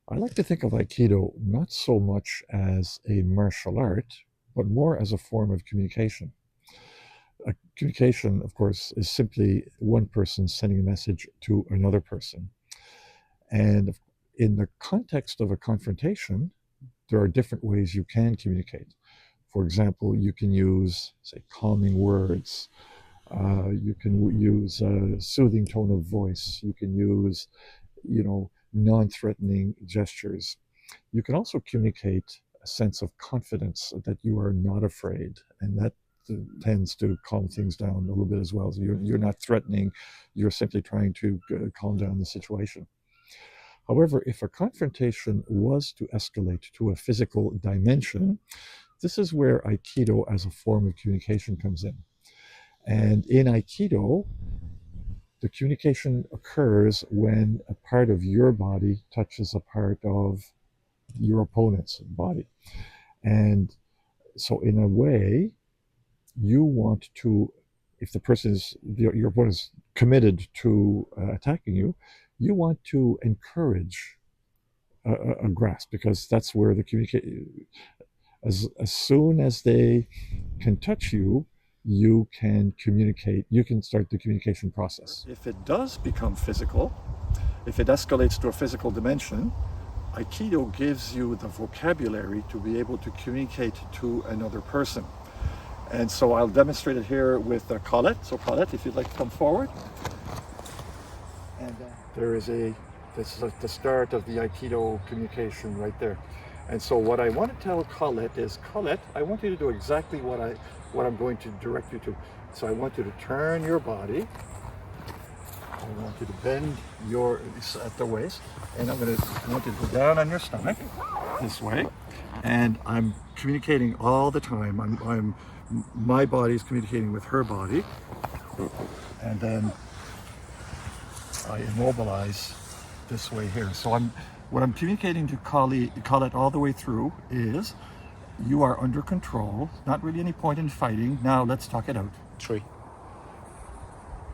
I like to think of Aikido not so much as a martial art, but more as a form of communication. Communication, of course, is simply one person sending a message to another person. And in the context of a confrontation, there are different ways you can communicate. For example, you can use, say, calming words. You can use a soothing tone of voice. You can use, non-threatening gestures. You can also communicate a sense of confidence that you are not afraid, and that tends to calm things down a little bit as well. So you're not threatening, you're simply trying to calm down the situation. However, if a confrontation was to escalate to a physical dimension, this is where Aikido as a form of communication comes in. And in Aikido, the communication occurs when a part of your body touches a part of your opponent's body. And so, in a way, you want to, if the person is, your opponent is committed to attacking you, you want to encourage a grasp, because that's where the communication, as soon as they can touch you, you can communicate, you can start the communication process. If it does become physical, if it escalates to a physical dimension, Aikido gives you the vocabulary to be able to communicate to another person. And so I'll demonstrate it here with Colette. So Colette, if you'd like to come forward. And this is the start of the Aikido communication right there. And so what I want to tell Colette is, Colette, I want you to do exactly what I'm going to direct you to. So I want you to turn your body. I want you to bend at the waist, and I want you to go down on your stomach this way. And I'm communicating all the time. My body is communicating with her body, and then I immobilize this way here. So what I'm communicating to Colette all the way through is, you are under control. Not really any point in fighting. Now let's talk it out. 3.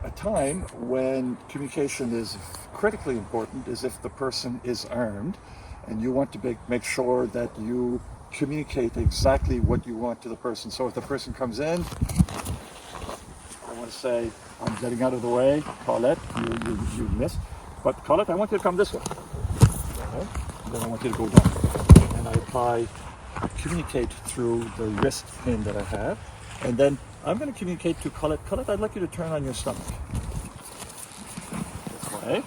A time when communication is critically important is if the person is armed, and you want to make sure that you communicate exactly what you want to the person. So if the person comes in, I want to say, I'm getting out of the way. Colette, you missed. But Colette, I want you to come this way. Okay? Then I want you to go down. And I communicate through the wrist pin that I have. And then I'm going to communicate to Colette. Colette, I'd like you to turn on your stomach. This way.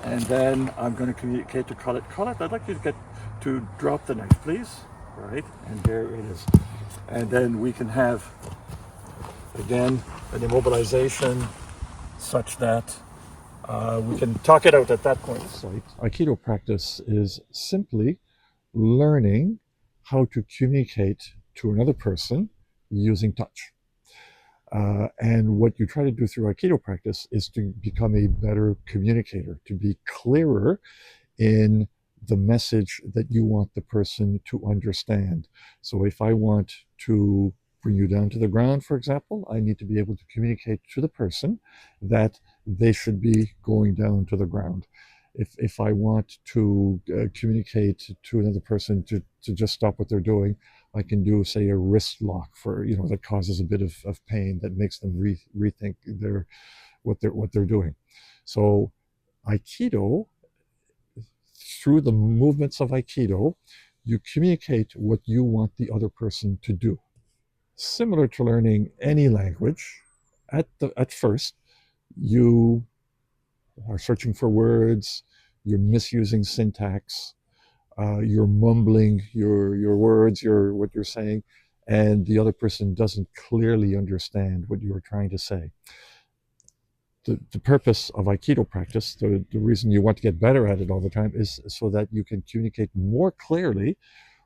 And then I'm going to communicate to Colette. Colette, I'd like you to drop the knife, please. Right? And there it is. And then we can have, again, an immobilization such that we can talk it out at that point. Aikido practice is simply learning how to communicate to another person using touch. And what you try to do through Aikido practice is to become a better communicator, to be clearer in the message that you want the person to understand. So if I want to bring you down to the ground, for example, I need to be able to communicate to the person that they should be going down to the ground. If I want to communicate to another person to just stop what they're doing, I can do, say, a wrist lock that causes a bit of pain, that makes them rethink what they're doing. So Aikido, through the movements of Aikido, you communicate what you want the other person to do. Similar to learning any language, at first, you are searching for words, you're misusing syntax, you're mumbling your words, what you're saying, and the other person doesn't clearly understand what you're trying to say. The purpose of Aikido practice, the reason you want to get better at it all the time, is so that you can communicate more clearly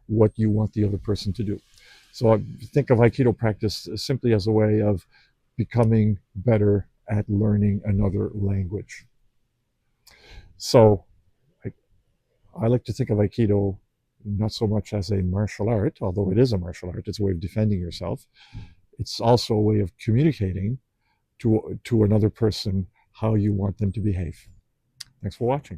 what you want the other person to do. So I think of Aikido practice simply as a way of becoming better at learning another language. So I like to think of Aikido not so much as a martial art, although it is a martial art, it's a way of defending yourself. It's also a way of communicating to another person how you want them to behave. Thanks for watching.